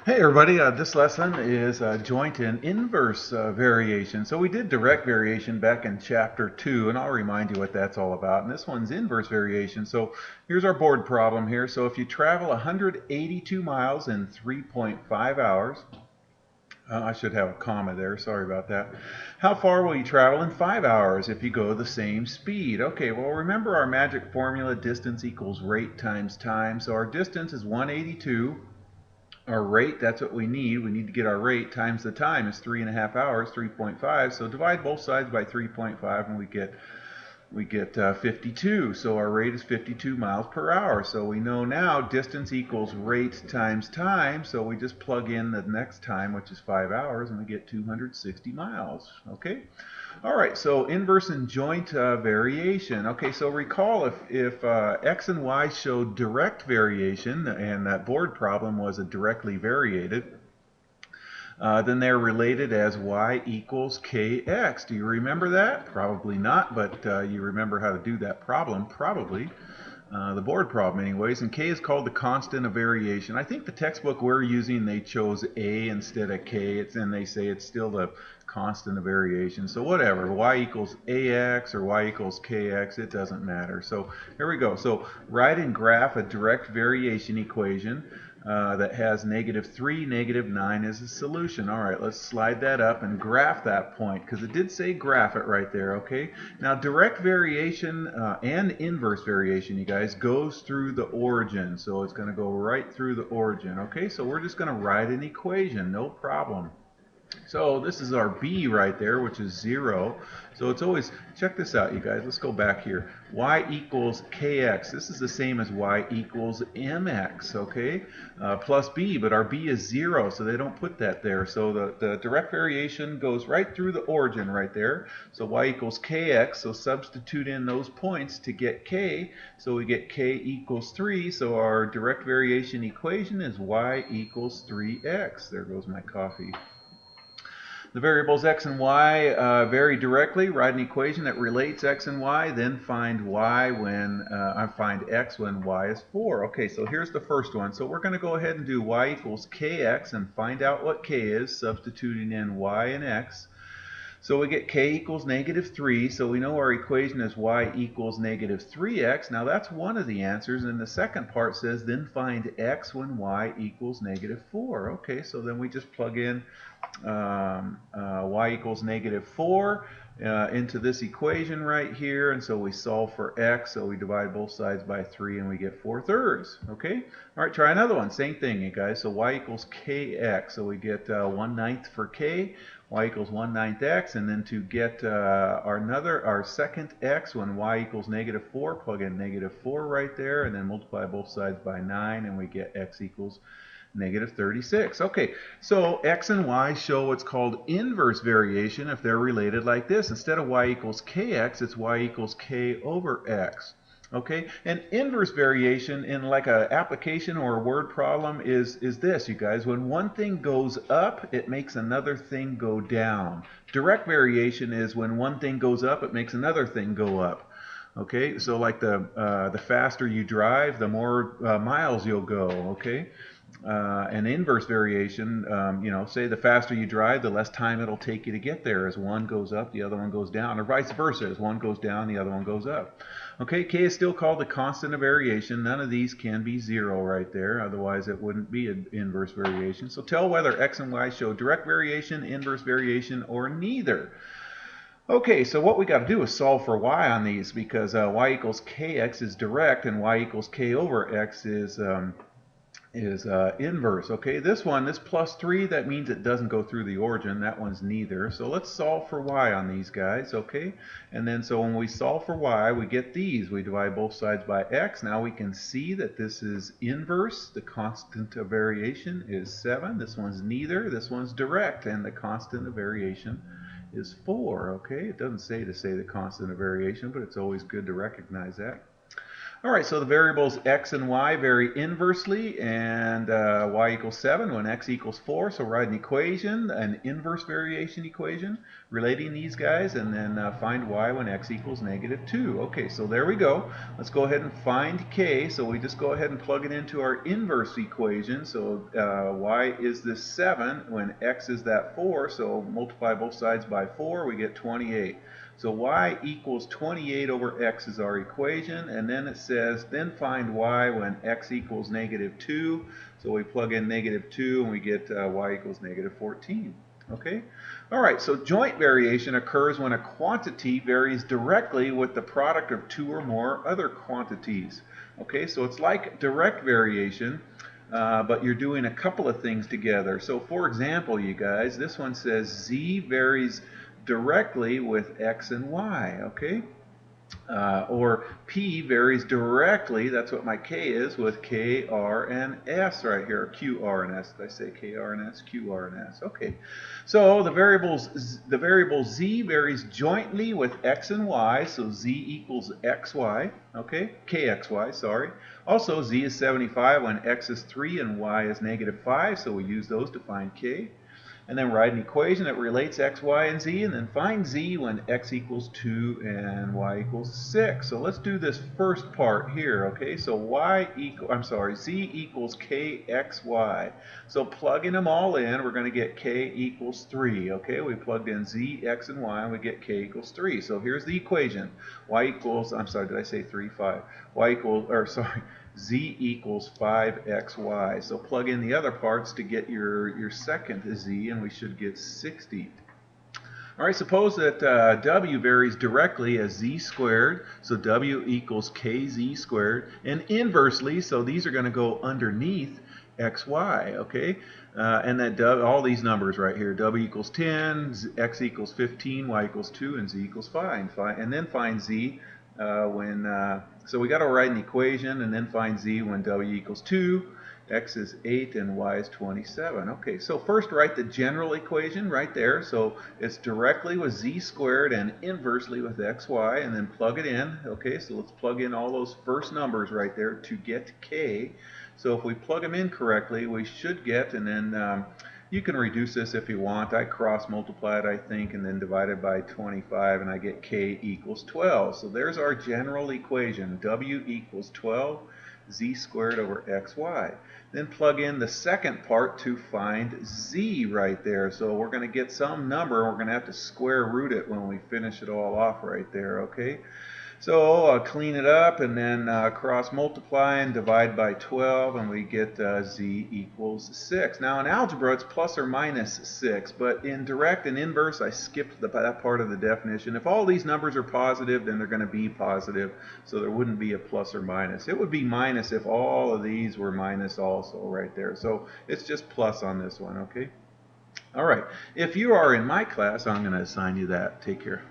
Hey everybody, this lesson is joint and inverse variation. So we did direct variation back in chapter 2, and I'll remind you what that's all about. And this one's inverse variation. So here's our board problem here. So if you travel 182 miles in 3.5 hours, I should have a comma there, sorry about that. How far will you travel in 5 hours if you go the same speed? Okay, well remember our magic formula, distance equals rate times time. So our distance is 182. Our rate, that's what we need. We need to get our rate times the time is 3.5 hours, 3.5. So divide both sides by 3.5 and we get 52. So our rate is 52 miles per hour. So we know now distance equals rate times time. So we just plug in the next time, which is 5 hours, and we get 260 miles. Okay. All right, so inverse and joint variation. Okay, so recall if x and y showed direct variation, and that board problem was a directly variated, then they're related as y equals kx. Do you remember that? Probably not, but you remember how to do that problem, probably. The board problem anyways, and k is called the constant of variation. I think the textbook we're using, they chose a instead of k, and they say it's still the constant of variation. So whatever, y equals ax or y equals kx, it doesn't matter. So here we go. So write and graph a direct variation equation that has -3, -9 as a solution. All right, let's slide that up and graph that point, because it did say graph it right there, okay? Now, direct variation and inverse variation, you guys, goes through the origin. So it's going to go right through the origin, okay? So we're just going to write an equation, no problem. So this is our b right there, which is 0. So it's always, check this out, you guys. Let's go back here. Y equals kx. This is the same as y equals mx, okay? Plus b, but our b is 0, so they don't put that there. So the direct variation goes right through the origin right there. So y equals kx, so substitute in those points to get k. So we get k equals 3, so our direct variation equation is y equals 3x. There goes my coffee. The variables x and y vary directly. Write an equation that relates x and y, then find y when I find x when y is 4. Okay, so here's the first one. So we're going to go ahead and do y equals kx and find out what k is, substituting in y and x. So we get k equals -3, so we know our equation is y equals -3x. Now that's one of the answers, and the second part says then find x when y equals -4. Okay, so then we just plug in y equals -4 into this equation right here, and so we solve for x, so we divide both sides by 3 and we get 4/3. Okay, all right, try another one, same thing, you guys. So y equals kx, so we get 1/9 for k, y equals 1/9 x, and then to get our second x when y equals -4, plug in -4 right there, and then multiply both sides by 9 and we get x equals -36. Okay, so x and y show what's called inverse variation if they're related like this. Instead of y equals kx, it's y equals k over x. Okay, and inverse variation in like an application or a word problem is this, you guys. When one thing goes up, it makes another thing go down. Direct variation is when one thing goes up, it makes another thing go up. Okay, so like the faster you drive, the more miles you'll go. Okay. An inverse variation, say the faster you drive, the less time it'll take you to get there. As one goes up, the other one goes down, or vice versa. As one goes down, the other one goes up. Okay, k is still called the constant of variation. None of these can be 0 right there, otherwise it wouldn't be an inverse variation. So tell whether x and y show direct variation, inverse variation, or neither. Okay, so what we got to do is solve for y on these, because y equals kx is direct and y equals k over x is inverse. Okay, this +3, that means it doesn't go through the origin. That one's neither. So let's solve for y on these guys. Okay, and then so when we solve for y, we get these. We divide both sides by x. Now we can see that this is inverse. The constant of variation is 7. This one's neither. This one's direct, and the constant of variation is 4. Okay, it doesn't say to say the constant of variation, but it's always good to recognize that. All right, so the variables x and y vary inversely, and y equals 7 when x equals 4. So write an equation, an inverse variation equation, relating these guys, and then find y when x equals -2. Okay, so there we go. Let's go ahead and find k. So we just go ahead and plug it into our inverse equation. So y is this 7 when x is that 4. So multiply both sides by 4, we get 28. So y equals 28 over x is our equation, and then it says, then find y when x equals -2. So we plug in -2 and we get y equals -14. Okay? All right, so joint variation occurs when a quantity varies directly with the product of two or more other quantities. Okay, so it's like direct variation, but you're doing a couple of things together. So for example, you guys, this one says z varies directly with x and y, okay? Or P varies directly, that's what my K is, with K, R, and S right here. Q, R, and S. Did I say K, R, and S? Q, R, and S. Okay. So the variable Z varies jointly with X and Y, so Z equals XY, okay? KXY, sorry. Also, Z is 75 when X is 3 and Y is -5, so we use those to find K. And then write an equation that relates x, y, and z, and then find z when x equals 2 and y equals 6. So let's do this first part here, okay? So z equals kxy. So plugging them all in, we're going to get k equals 3, okay? We plugged in z, x, and y, and we get k equals 3. So here's the equation. Y equals, did I say 3, 5? Z equals 5xy. So plug in the other parts to get your second z, and we should get 60. All right, suppose that w varies directly as z squared, so w equals kz squared, and inversely, so these are going to go underneath xy, okay? And that all these numbers right here, w equals 10, x equals 15, y equals 2, and z equals 5. And then find z so we got to write an equation and then find z when w equals 2, x is 8, and y is 27. Okay, so first write the general equation right there. So it's directly with z squared and inversely with xy, and then plug it in. Okay, so let's plug in all those first numbers right there to get k. So if we plug them in correctly, we should get, and then you can reduce this if you want. I cross multiply it, I think, and then divide it by 25, and I get k equals 12. So there's our general equation. W equals 12, z squared over xy. Then plug in the second part to find z right there. So we're going to get some number, and we're going to have to square root it when we finish it all off right there, okay? So clean it up and then cross multiply and divide by 12, and we get z equals 6. Now in algebra it's plus or minus 6, but in direct and inverse I skipped that part of the definition. If all these numbers are positive, then they're going to be positive, so there wouldn't be a plus or minus. It would be minus if all of these were minus also right there. So it's just plus on this one, okay? All right. If you are in my class, I'm going to assign you that. Take care.